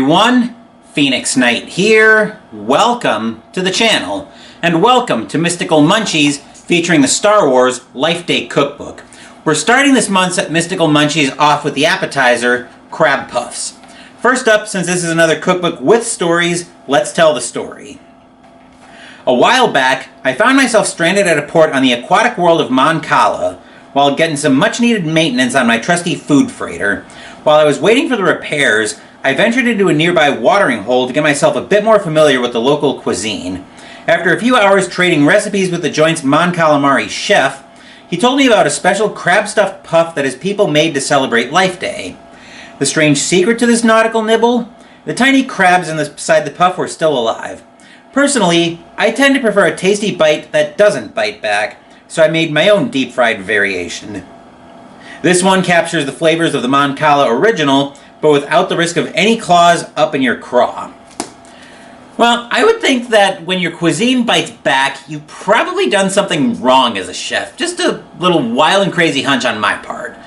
everyone, Phoenix Knight here. Welcome to the channel, and welcome to Mystical Munchies featuring the Star Wars Life Day Cookbook. We're starting this month's Mystical Munchies off with the appetizer, crab puffs. First up, since this is another cookbook with stories, let's tell the story. A while back, I found myself stranded at a port on the aquatic world of Mon Cala while getting some much-needed maintenance on my trusty food freighter. While I was waiting for the repairs, I ventured into a nearby watering hole to get myself a bit more familiar with the local cuisine. After a few hours trading recipes with the joint's Mon Calamari chef, he told me about a special crab-stuffed puff that his people made to celebrate Life Day. The strange secret to this nautical nibble? The tiny crabs inside the puff were still alive. Personally, I tend to prefer a tasty bite that doesn't bite back, so I made my own deep-fried variation. This one captures the flavors of the Mon Cala original, but without the risk of any claws up in your craw. Well, I would think that when your cuisine bites back, you've probably done something wrong as a chef. Just a little wild and crazy hunch on my part.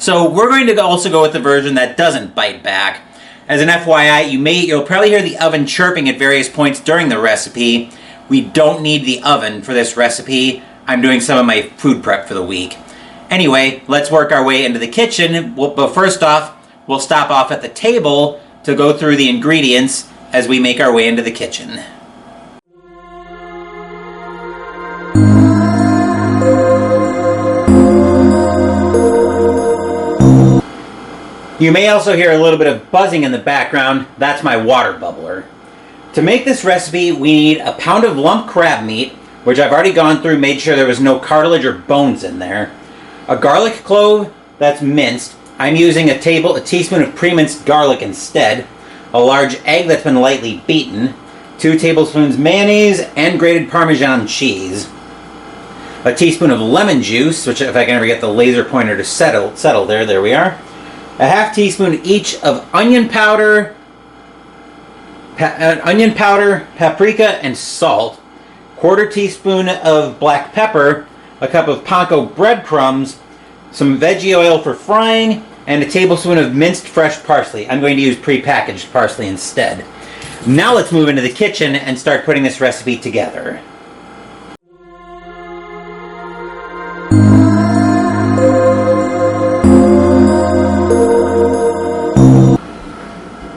So we're going to also go with the version that doesn't bite back. As an FYI, you'll probably hear the oven chirping at various points during the recipe. We don't need the oven for this recipe. I'm doing some of my food prep for the week. Anyway, let's work our way into the kitchen. But first off, we'll stop off at the table to go through the ingredients as we make our way into the kitchen. You may also hear a little bit of buzzing in the background. That's my water bubbler. To make this recipe, we need a pound of lump crab meat, which I've already gone through, made sure there was no cartilage or bones in there. A garlic clove that's minced. I'm using a teaspoon of pre-minced garlic instead. A large egg that's been lightly beaten. 2 tablespoons mayonnaise and grated Parmesan cheese. A teaspoon of lemon juice, which if I can ever get the laser pointer to settle there we are. A half teaspoon each of onion powder, paprika, and salt. 1/4 teaspoon of black pepper, a cup of panko breadcrumbs, some veggie oil for frying, and a tablespoon of minced fresh parsley. I'm going to use pre-packaged parsley instead. Now let's move into the kitchen and start putting this recipe together.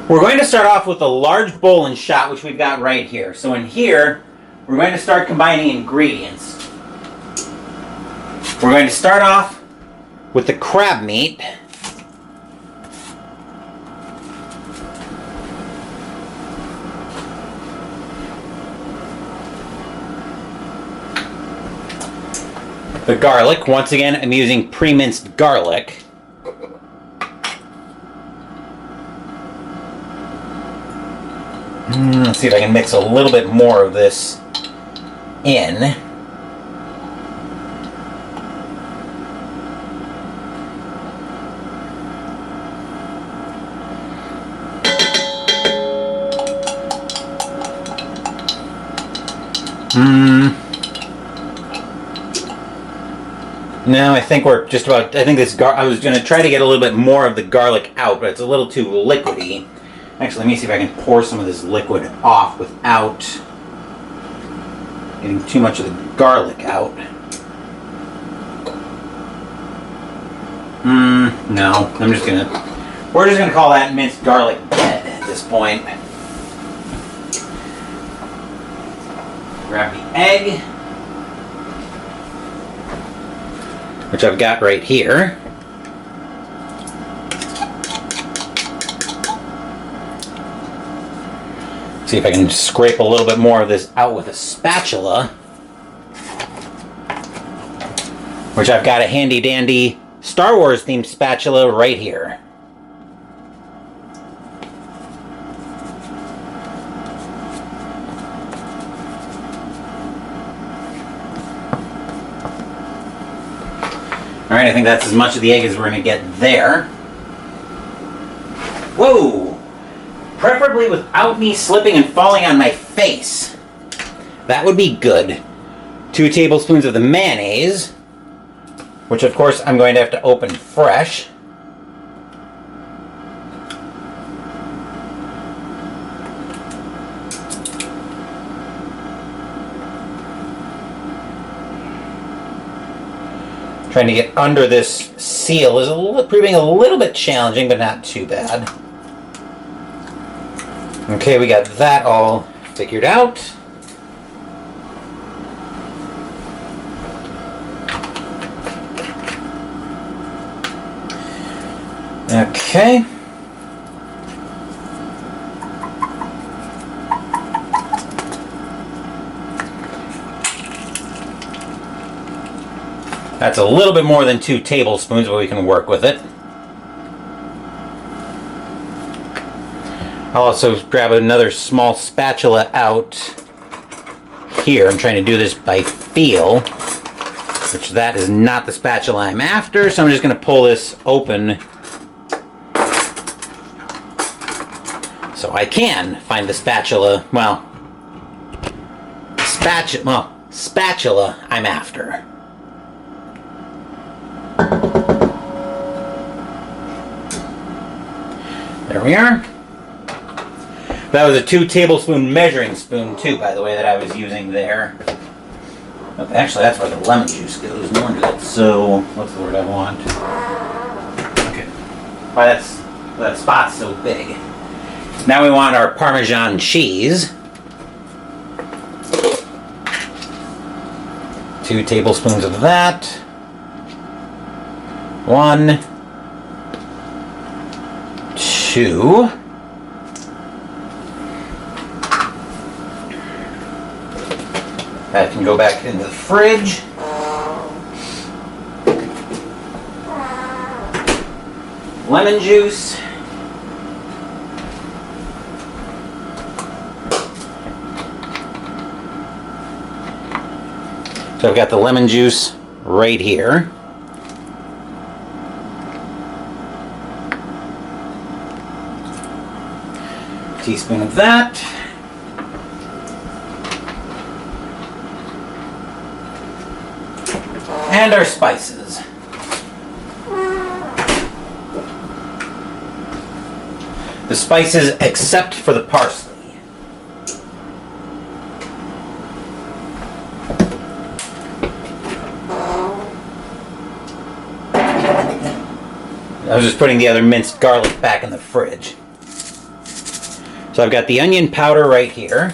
We're going to start off with a large bowl and shot, which we've got right here. So in here, we're going to start combining ingredients. We're going to start off with the crab meat. The garlic, once again, I'm using pre-minced garlic. Let's see if I can mix a little bit more of this in. No, I think we're just about, I was going to try to get a little bit more of the garlic out, but it's a little too liquidy. Actually, let me see if I can pour some of this liquid off without getting too much of the garlic out. No, we're just gonna call that minced garlic dead at this point. Grab the egg, which I've got right here. See if I can scrape a little bit more of this out with a spatula, which I've got a handy dandy Star Wars themed spatula right here. Alright, I think that's as much of the egg as we're going to get there. Whoa! Preferably without me slipping and falling on my face. That would be good. 2 tablespoons of the mayonnaise, which of course I'm going to have to open fresh. Trying to get under this seal is proving a little bit challenging, but not too bad. Okay, we got that all figured out. Okay. That's a little bit more than 2 tablespoons, but we can work with it. I'll also grab another small spatula out here. I'm trying to do this by feel, which that is not the spatula I'm after, so I'm just going to pull this open so I can find the spatula, spatula I'm after. There we are. That was a 2 tablespoon measuring spoon too, by the way, that I was using there. Oh, actually, that's where the lemon juice goes. No wonder that's so... What's the word I want? Okay. Why that spot's so big. Now we want our Parmesan cheese. 2 tablespoons of that. 1, 2. That can go back into the fridge. Lemon juice. So I've got the lemon juice right here. Teaspoon of that. And our spices. The spices except for the parsley. I was just putting the other minced garlic back in the fridge. So I've got the onion powder right here.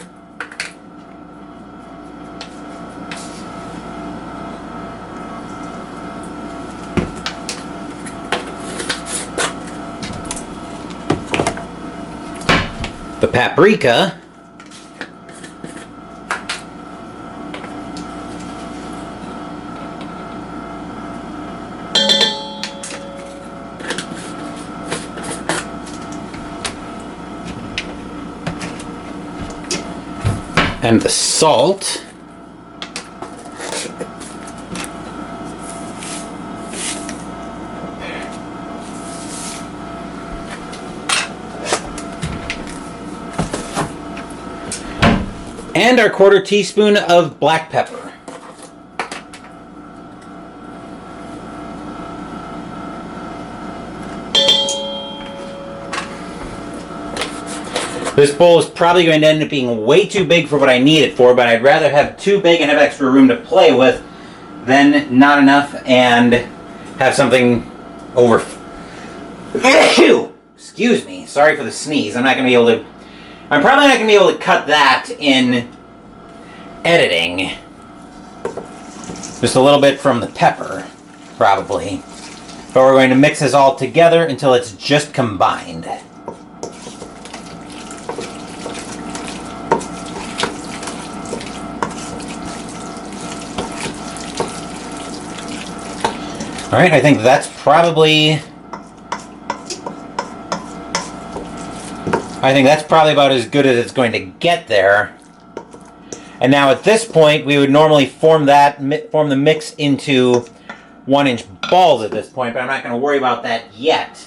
The paprika. And the salt. And our 1/4 teaspoon of black pepper. This bowl is probably going to end up being way too big for what I need it for, but I'd rather have too big and have extra room to play with than not enough and have something over. Excuse me. Sorry for the sneeze. I'm probably not going to be able to cut that in editing. Just a little bit from the pepper, probably. But we're going to mix this all together until it's just combined. All right, I think that's probably about as good as it's going to get there. And now at this point, we would normally form the mix into 1-inch balls at this point, but I'm not going to worry about that yet.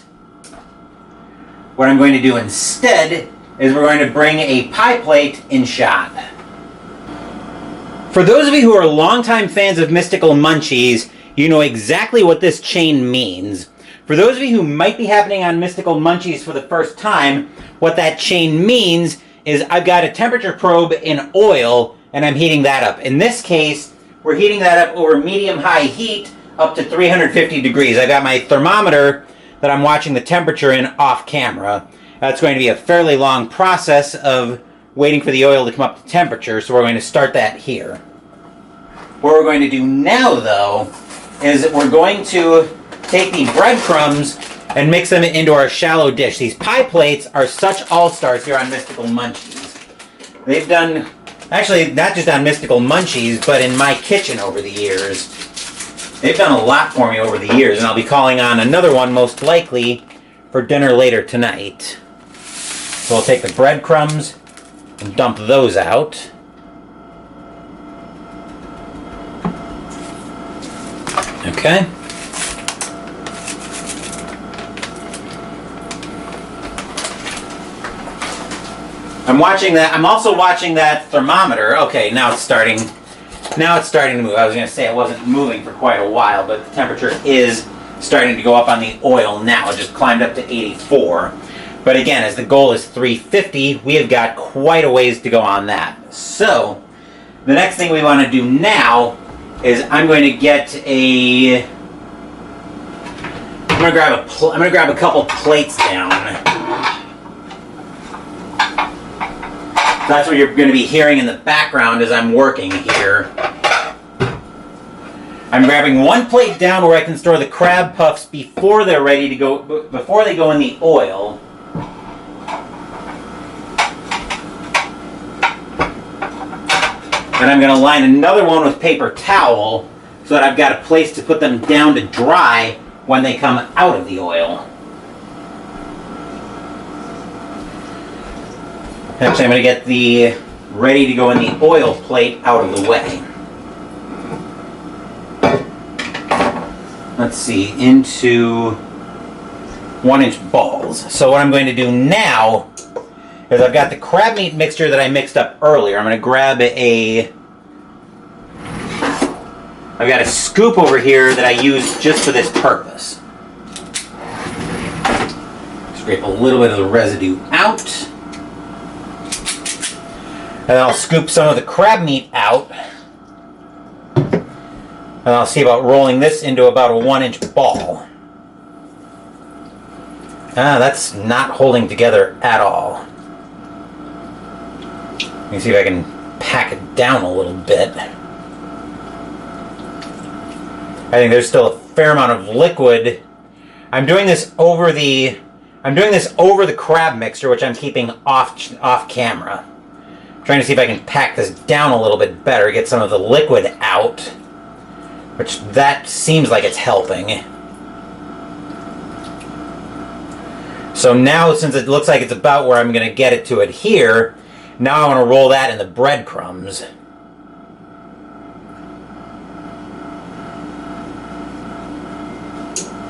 What I'm going to do instead is we're going to bring a pie plate in shot. For those of you who are longtime fans of Mystical Munchies, you know exactly what this chain means. For those of you who might be happening on Mystical Munchies for the first time, what that chain means is I've got a temperature probe in oil and I'm heating that up. In this case, we're heating that up over medium-high heat up to 350 degrees. I got my thermometer that I'm watching the temperature in off camera. That's going to be a fairly long process of waiting for the oil to come up to temperature, so we're going to start that here. What we're going to do now, though, is that we're going to take the breadcrumbs and mix them into our shallow dish. These pie plates are such all-stars here on Mystical Munchies. They've done, actually, not just on Mystical Munchies, but in my kitchen over the years. They've done a lot for me over the years, and I'll be calling on another one, most likely, for dinner later tonight. So we'll take the breadcrumbs and dump those out. Okay. I'm watching that. I'm also watching that thermometer. Okay, now it's starting. Now it's starting to move. I was going to say it wasn't moving for quite a while, but the temperature is starting to go up on the oil now. It just climbed up to 84. But again, as the goal is 350, we have got quite a ways to go on that. So, the next thing we want to do now is I'm going to get a... I'm going to grab a couple plates down. That's what you're going to be hearing in the background as I'm working here. I'm grabbing one plate down where I can store the crab puffs before they're ready to go, before they go in the oil. And I'm going to line another one with paper towel so that I've got a place to put them down to dry when they come out of the oil. Actually, I'm going to get the ready to go in the oil plate out of the way. Let's see, into 1-inch balls. So what I'm going to do now is I've got the crab meat mixture that I mixed up earlier. I'm going to grab I've got a scoop over here that I use just for this purpose. Scrape a little bit of the residue out. And then I'll scoop some of the crab meat out. And I'll see about rolling this into about a 1-inch ball. That's not holding together at all. Let me see if I can pack it down a little bit. I think there's still a fair amount of liquid. I'm doing this over the crab mixture, which I'm keeping off camera. I'm trying to see if I can pack this down a little bit better, get some of the liquid out, which that seems like it's helping. So now, since it looks like it's about where I'm going to get it to adhere, now I want to roll that in the breadcrumbs.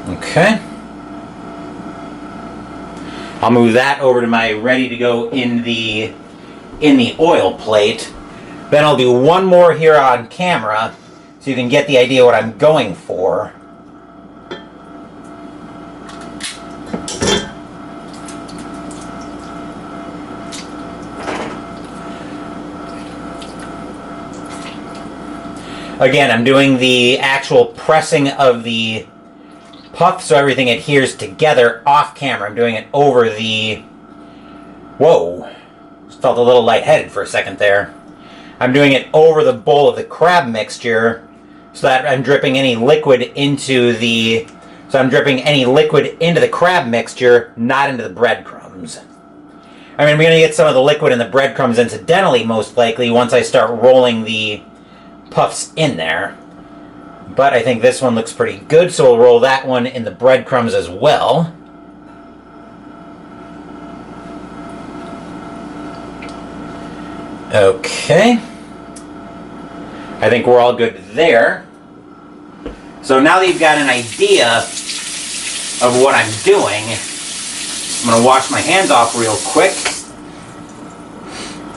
Okay. I'll move that over to my ready to go in the oil plate. Then I'll do one more here on camera so you can get the idea what I'm going for. Again, I'm doing the actual pressing of the puff so everything adheres together off camera. I'm doing it over the... Whoa. Just felt a little lightheaded for a second there. I'm doing it over the bowl of the crab mixture so that I'm dripping any liquid into the... So I'm dripping any liquid into the crab mixture, not into the breadcrumbs. I mean, I'm going to get some of the liquid in the breadcrumbs incidentally, most likely, once I start rolling the puffs in there. But I think this one looks pretty good, so we'll roll that one in the breadcrumbs as well. Okay. I think we're all good there. So now that you've got an idea of what I'm doing, I'm going to wash my hands off real quick.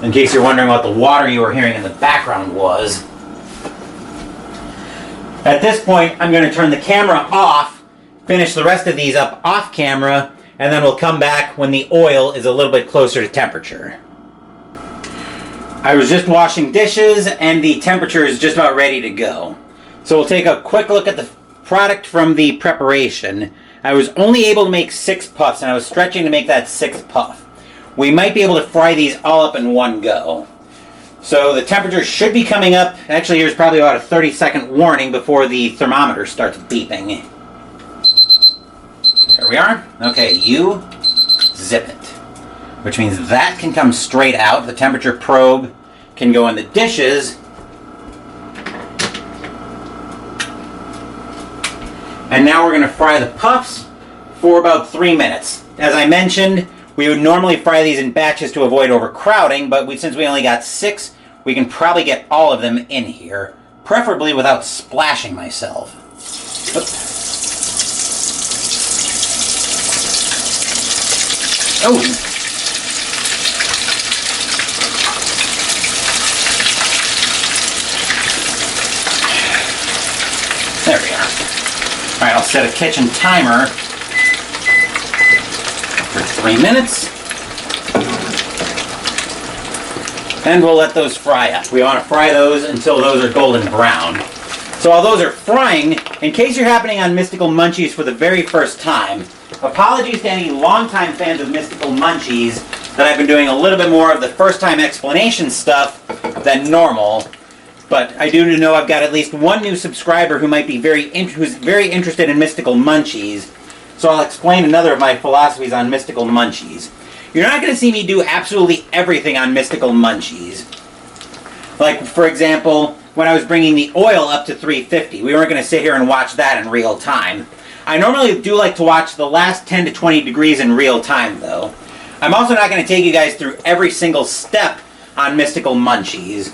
In case you're wondering what the water you were hearing in the background was. At this point, I'm going to turn the camera off, finish the rest of these up off camera, and then we'll come back when the oil is a little bit closer to temperature. I was just washing dishes, and the temperature is just about ready to go. So we'll take a quick look at the product from the preparation, I was only able to make 6 puffs, and I was stretching to make that 6th puff. We might be able to fry these all up in one go. So the temperature should be coming up. Actually, here's probably about a 30-second warning before the thermometer starts beeping. There we are. Okay, you zip it. Which means that can come straight out. The temperature probe can go in the dishes. And now we're going to fry the puffs for about 3 minutes. As I mentioned, we would normally fry these in batches to avoid overcrowding, but since we only got 6, we can probably get all of them in here, preferably without splashing myself. Oh! There we are. Alright, I'll set a kitchen timer for 3 minutes. And we'll let those fry up. We want to fry those until those are golden brown. So while those are frying, in case you're happening on Mystical Munchies for the very first time, apologies to any longtime fans of Mystical Munchies that I've been doing a little bit more of the first time explanation stuff than normal. But I do know I've got at least one new subscriber who might be who's very interested in Mystical Munchies. So I'll explain another of my philosophies on Mystical Munchies. You're not going to see me do absolutely everything on Mystical Munchies. Like, for example, when I was bringing the oil up to 350, we weren't going to sit here and watch that in real time. I normally do like to watch the last 10 to 20 degrees in real time, though. I'm also not going to take you guys through every single step on Mystical Munchies.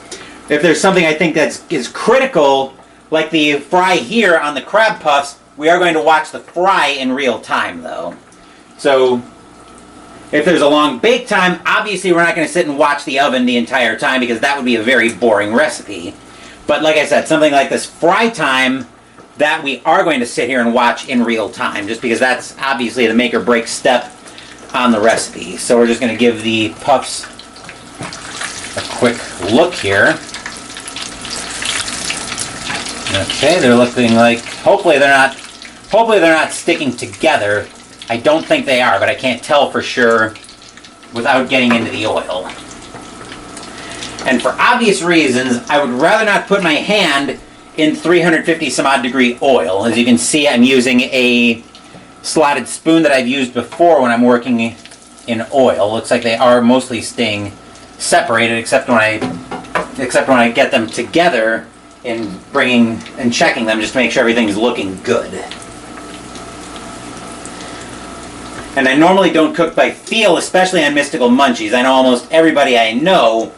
If there's something I think is critical, like the fry here on the crab puffs, we are going to watch the fry in real time, though. So, if there's a long bake time, obviously we're not going to sit and watch the oven the entire time because that would be a very boring recipe. But like I said, something like this fry time, that we are going to sit here and watch in real time, just because that's obviously the make or break step on the recipe. So we're just going to give the puffs a quick look here. Okay, they're looking like, hopefully they're not sticking together. I don't think they are, but I can't tell for sure without getting into the oil. And for obvious reasons, I would rather not put my hand in 350 some odd degree oil. As you can see, I'm using a slotted spoon that I've used before when I'm working in oil. Looks like they are mostly staying separated, except when I get them together in bringing and checking them just to make sure everything's looking good. And I normally don't cook by feel, especially on Mystical Munchies. I know almost everybody I know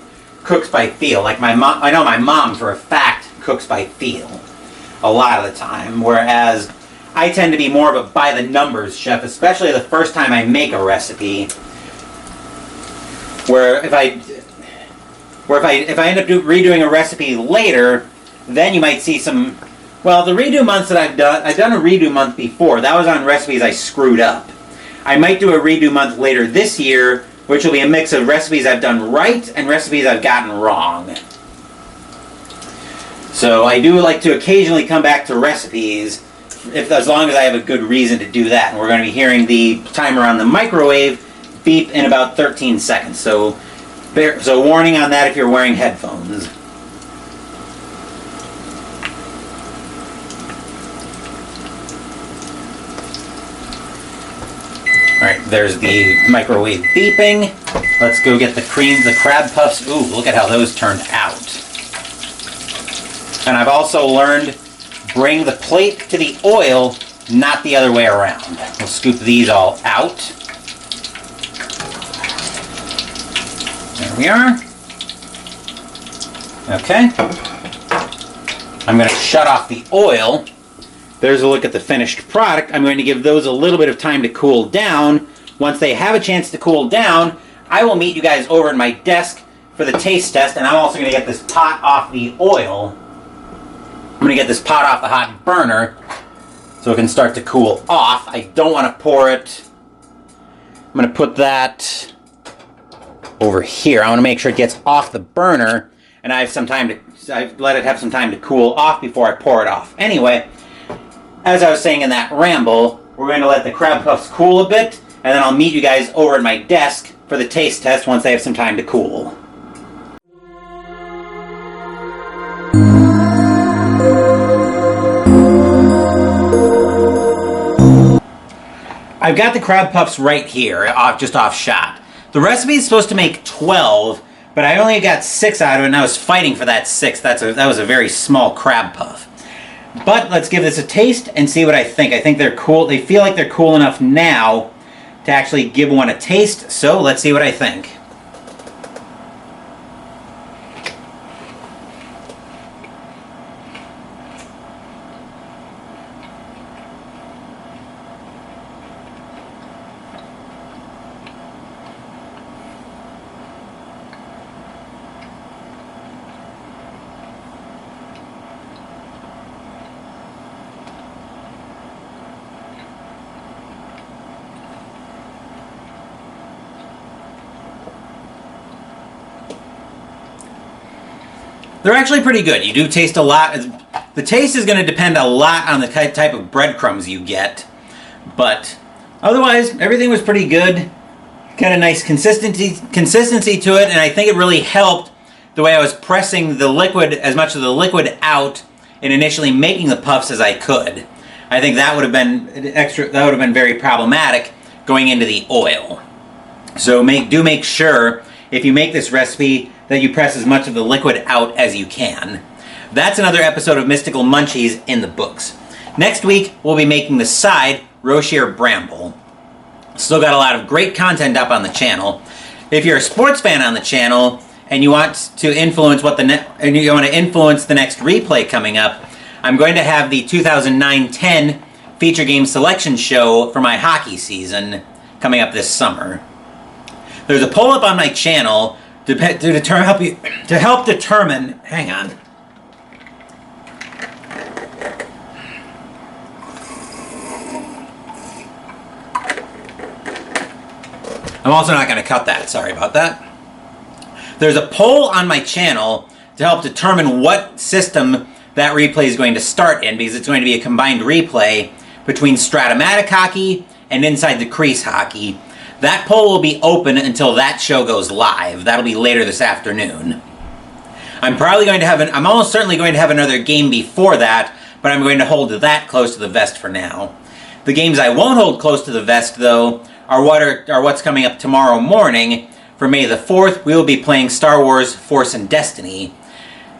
cooks by feel. Like my mom, I know my mom for a fact cooks by feel a lot of the time, whereas I tend to be more of a by the numbers chef, especially the first time I make a recipe. Where if I end up redoing a recipe later, then you might see some. Well, the redo months that I've done a redo month before. That was on recipes I screwed up. I might do a redo month later this year, which will be a mix of recipes I've done right and recipes I've gotten wrong. So I do like to occasionally come back to recipes, as long as I have a good reason to do that. And we're going to be hearing the timer on the microwave beep in about 13 seconds. So warning on that if you're wearing headphones. Alright, there's the microwave beeping. Let's go get the crab puffs. Ooh, look at how those turned out. And I've also learned, bring the plate to the oil, not the other way around. We'll scoop these all out. There we are. Okay. I'm going to shut off the oil. There's a look at the finished product. I'm going to give those a little bit of time to cool down. Once they have a chance to cool down, I will meet you guys over at my desk for the taste test, and I'm also going to get this pot off the oil. I'm going to get this pot off the hot burner so it can start to cool off. I don't want to pour it. I'm going to put that over here. I want to make sure it gets off the burner, and I've let it have some time to cool off before I pour it off. Anyway, as I was saying in that ramble, we're going to let the crab puffs cool a bit, and then I'll meet you guys over at my desk for the taste test once they have some time to cool. I've got the crab puffs right here, just off shot. The recipe is supposed to make 12, but I only got 6 out of it, and I was fighting for that 6th. That was a very small crab puff. But let's give this a taste and see what I think. I think they're cool. They feel like they're cool enough now to actually give one a taste, so let's see what I think. They're actually pretty good. You do taste a lot. The taste is going to depend a lot on the type of breadcrumbs you get. But otherwise, everything was pretty good. Got a nice consistency to it, and I think it really helped the way I was pressing the liquid, as much of the liquid out in initially making the puffs as I could. I think that would have been very problematic going into the oil. So do make sure, if you make this recipe, that you press as much of the liquid out as you can. That's another episode of Mystical Munchies in the books. Next week, we'll be making the side Rocher Bramble. Still got a lot of great content up on the channel. If you're a sports fan on the channel and you want to influence the next replay coming up, I'm going to have the 2009-10 feature game selection show for my hockey season coming up this summer. There's a poll up on my channel to help determine. Hang on. I'm also not going to cut that. Sorry about that. There's a poll on my channel to help determine what system that replay is going to start in, because it's going to be a combined replay between Stratomatic hockey and Inside the Crease hockey. That poll will be open until that show goes live. That'll be later this afternoon. I'm almost certainly going to have another game before that, but I'm going to hold that close to the vest for now. The games I won't hold close to the vest, though, are what's coming up tomorrow morning. For May the 4th, we will be playing Star Wars Force and Destiny.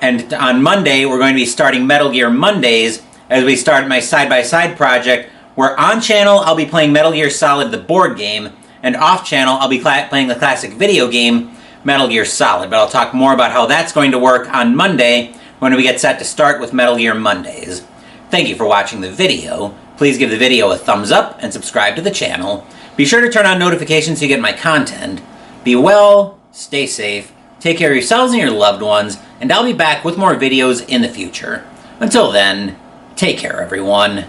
And on Monday, we're going to be starting Metal Gear Mondays as we start my side-by-side project, where on channel I'll be playing Metal Gear Solid the board game, and off-channel, I'll be playing the classic video game, Metal Gear Solid. But I'll talk more about how that's going to work on Monday when we get set to start with Metal Gear Mondays. Thank you for watching the video. Please give the video a thumbs up and subscribe to the channel. Be sure to turn on notifications so you get my content. Be well, stay safe, take care of yourselves and your loved ones, and I'll be back with more videos in the future. Until then, take care, everyone.